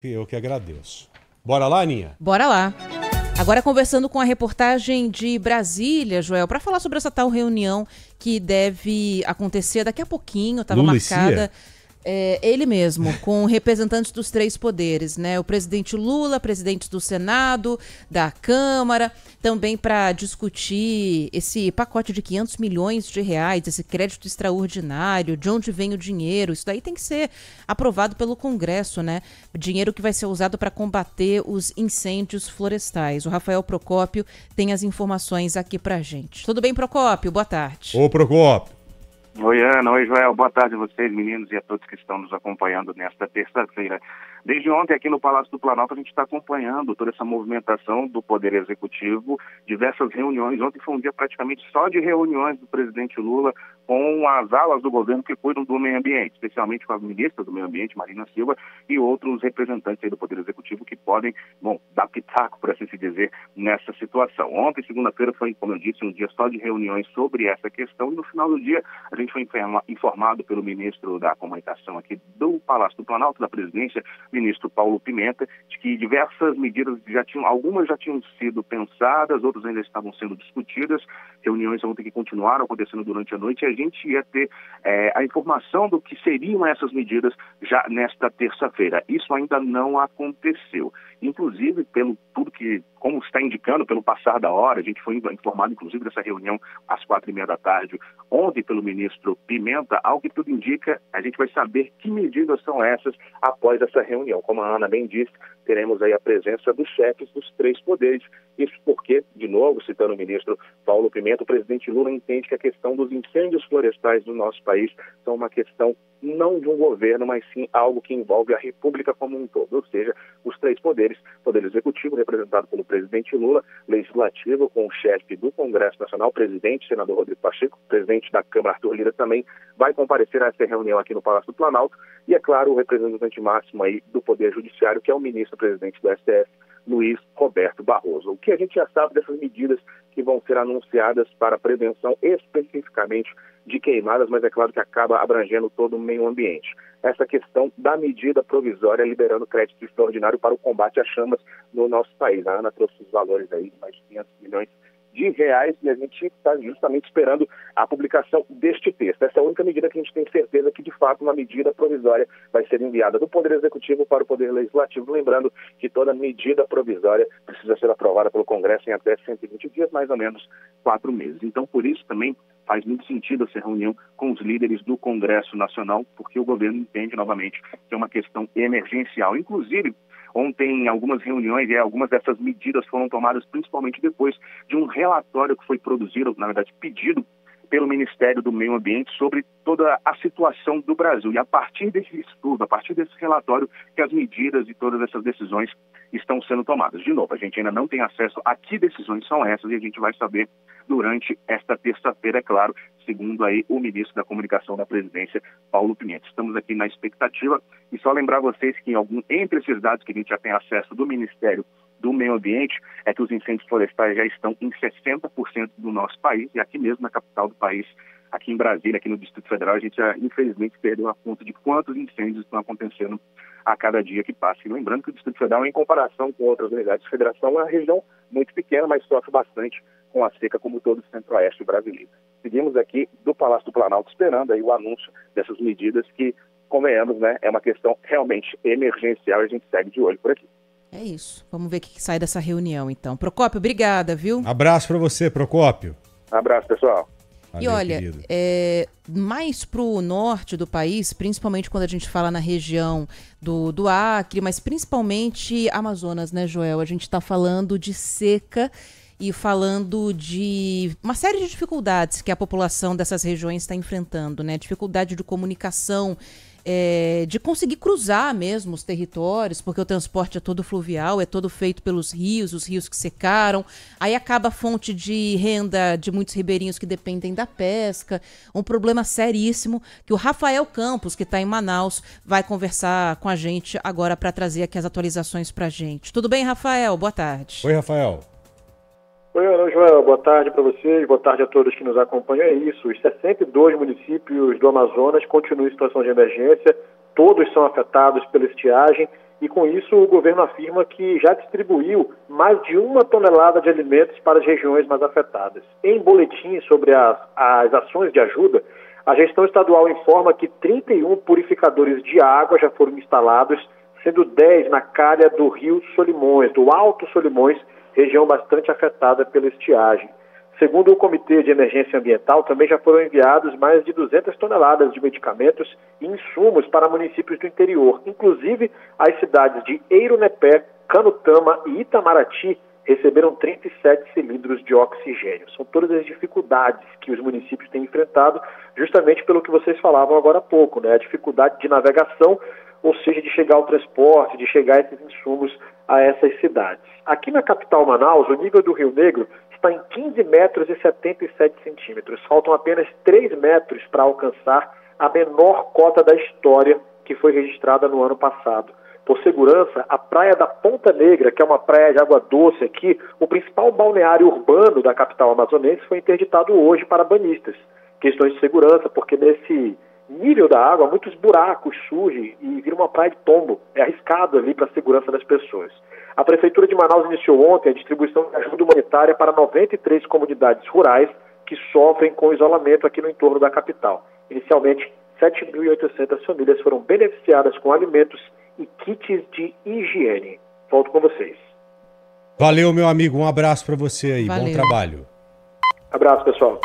Eu que agradeço. Bora lá, Aninha? Bora lá. Agora conversando com a reportagem de Brasília, Joel, para falar sobre essa tal reunião que deve acontecer daqui a pouquinho, estava Lula e marcada. Cia? Ele mesmo, com representantes dos três poderes, né? O presidente Lula, presidentes do Senado, da Câmara, também para discutir esse pacote de 500 milhões de reais, esse crédito extraordinário, de onde vem o dinheiro. Isso daí tem que ser aprovado pelo Congresso, né? Dinheiro que vai ser usado para combater os incêndios florestais. O Rafael Procópio tem as informações aqui pra gente. Tudo bem, Procópio? Boa tarde. Ô, Procópio. Oi, Ana. Oi, Joel. Boa tarde a vocês, meninos, e a todos que estão nos acompanhando nesta terça-feira. Desde ontem, aqui no Palácio do Planalto, a gente está acompanhando toda essa movimentação do Poder Executivo, diversas reuniões. Ontem foi um dia praticamente só de reuniões do presidente Lula com as alas do governo que cuidam do meio ambiente, especialmente com a ministra do Meio Ambiente, Marina Silva, e outros representantes aí do Poder Executivo que podem, dar pitaco, por assim se dizer, nessa situação. Ontem, segunda-feira, foi, como eu disse, um dia só de reuniões sobre essa questão, e no final do dia a gente foi informado pelo ministro da Comunicação aqui do Palácio do Planalto, da Presidência, ministro Paulo Pimenta, de que diversas medidas algumas já tinham sido pensadas, outras ainda estavam sendo discutidas. Reuniões ontem que continuaram acontecendo durante a noite, e a gente ia ter a informação do que seriam essas medidas já nesta terça-feira. Isso ainda não aconteceu. Inclusive, pelo tudo que, como está indicando, pelo passar da hora, a gente foi informado, inclusive, dessa reunião às 4h30 da tarde, ontem pelo ministro Pimenta, ao que tudo indica, a gente vai saber que medidas são essas após essa reunião. Como a Ana bem disse, teremos aí a presença dos chefes dos três poderes. Isso porque, de novo, citando o ministro Paulo Pimenta, o presidente Lula entende que a questão dos incêndios florestais no nosso país são uma questão não de um governo, mas sim algo que envolve a República como um todo, ou seja, os três poderes, Poder Executivo, representado pelo presidente Lula, Legislativo, com o chefe do Congresso Nacional, presidente, senador Rodrigo Pacheco, presidente da Câmara, Arthur Lira, também vai comparecer a essa reunião aqui no Palácio do Planalto, e, é claro, o representante máximo aí do Poder Judiciário, que é o ministro-presidente do STF, Luiz Roberto Barroso. O que a gente já sabe dessas medidas que vão ser anunciadas para a prevenção especificamente de queimadas, mas é claro que acaba abrangendo todo o meio ambiente. Essa questão da medida provisória liberando crédito extraordinário para o combate às chamas no nosso país. A Ana trouxe os valores aí de mais de 500 milhões de reais, e a gente está justamente esperando a publicação deste texto. Essa é a única medida que a gente tem certeza que, de fato, uma medida provisória vai ser enviada do Poder Executivo para o Poder Legislativo. Lembrando que toda medida provisória precisa ser aprovada pelo Congresso em até 120 dias, mais ou menos 4 meses. Então, por isso também faz muito sentido essa reunião com os líderes do Congresso Nacional, porque o governo entende, novamente, que é uma questão emergencial. Inclusive, ontem, em algumas reuniões, algumas dessas medidas foram tomadas principalmente depois de um relatório que foi produzido, na verdade, pedido pelo Ministério do Meio Ambiente sobre toda a situação do Brasil. E a partir desse estudo, a partir desse relatório, que as medidas e todas essas decisões estão sendo tomadas. De novo, a gente ainda não tem acesso a que decisões são essas, e a gente vai saber durante esta terça-feira, é claro, segundo aí o ministro da Comunicação da Presidência, Paulo Pimenta. Estamos aqui na expectativa, e só lembrar vocês que entre esses dados que a gente já tem acesso do Ministério do Meio Ambiente, é que os incêndios florestais já estão em 60% do nosso país, e aqui mesmo na capital do país, aqui em Brasília, aqui no Distrito Federal, a gente já, infelizmente, perdeu a conta de quantos incêndios estão acontecendo a cada dia que passa. E lembrando que o Distrito Federal, em comparação com outras unidades de federação, é uma região muito pequena, mas sofre bastante com a seca, como todo o centro-oeste brasileiro. Seguimos aqui do Palácio do Planalto esperando aí o anúncio dessas medidas que, convenhamos, né, é uma questão realmente emergencial, e a gente segue de olho por aqui. É isso. Vamos ver o que sai dessa reunião, então. Procópio, obrigada, viu? Abraço para você, Procópio. Abraço, pessoal. Valeu, e olha, mais para o norte do país, principalmente quando a gente fala na região do Acre, mas principalmente Amazonas, né, Joel? A gente está falando de seca e falando de uma série de dificuldades que a população dessas regiões está enfrentando, né? Dificuldade de comunicação, de conseguir cruzar mesmo os territórios, porque o transporte é todo fluvial, é todo feito pelos rios, os rios que secaram, aí acaba a fonte de renda de muitos ribeirinhos que dependem da pesca, um problema seríssimo que o Rafael Campos, que está em Manaus, vai conversar com a gente agora para trazer aqui as atualizações para a gente. Tudo bem, Rafael? Boa tarde. Oi, Rafael. Oi, Ana Joel, boa tarde para vocês, boa tarde a todos que nos acompanham. É isso, os 62 municípios do Amazonas continuam em situação de emergência, todos são afetados pela estiagem e com isso o governo afirma que já distribuiu mais de 1 tonelada de alimentos para as regiões mais afetadas. Em boletim sobre as ações de ajuda, a gestão estadual informa que 31 purificadores de água já foram instalados, sendo 10 na calha do Rio Solimões, do Alto Solimões, região bastante afetada pela estiagem. Segundo o Comitê de Emergência Ambiental, também já foram enviados mais de 200 toneladas de medicamentos e insumos para municípios do interior. Inclusive, as cidades de Eirunepé, Canutama e Itamaraty receberam 37 cilindros de oxigênio. São todas as dificuldades que os municípios têm enfrentado, justamente pelo que vocês falavam agora há pouco, né? A dificuldade de navegação, ou seja, de chegar ao transporte, de chegar esses insumos a essas cidades. Aqui na capital Manaus, o nível do Rio Negro está em 15 metros e 77 centímetros. Faltam apenas 3 metros para alcançar a menor cota da história que foi registrada no ano passado. Por segurança, a praia da Ponta Negra, que é uma praia de água doce aqui, o principal balneário urbano da capital amazonense, foi interditado hoje para banhistas. Questões de segurança, porque nesse nível da água, muitos buracos surgem e vira uma praia de tombo. É arriscado ali para a segurança das pessoas. A Prefeitura de Manaus iniciou ontem a distribuição de ajuda humanitária para 93 comunidades rurais que sofrem com isolamento aqui no entorno da capital. Inicialmente, 7.800 famílias foram beneficiadas com alimentos e kits de higiene. Volto com vocês. Valeu, meu amigo. Um abraço para você aí. Valeu. Bom trabalho. Abraço, pessoal.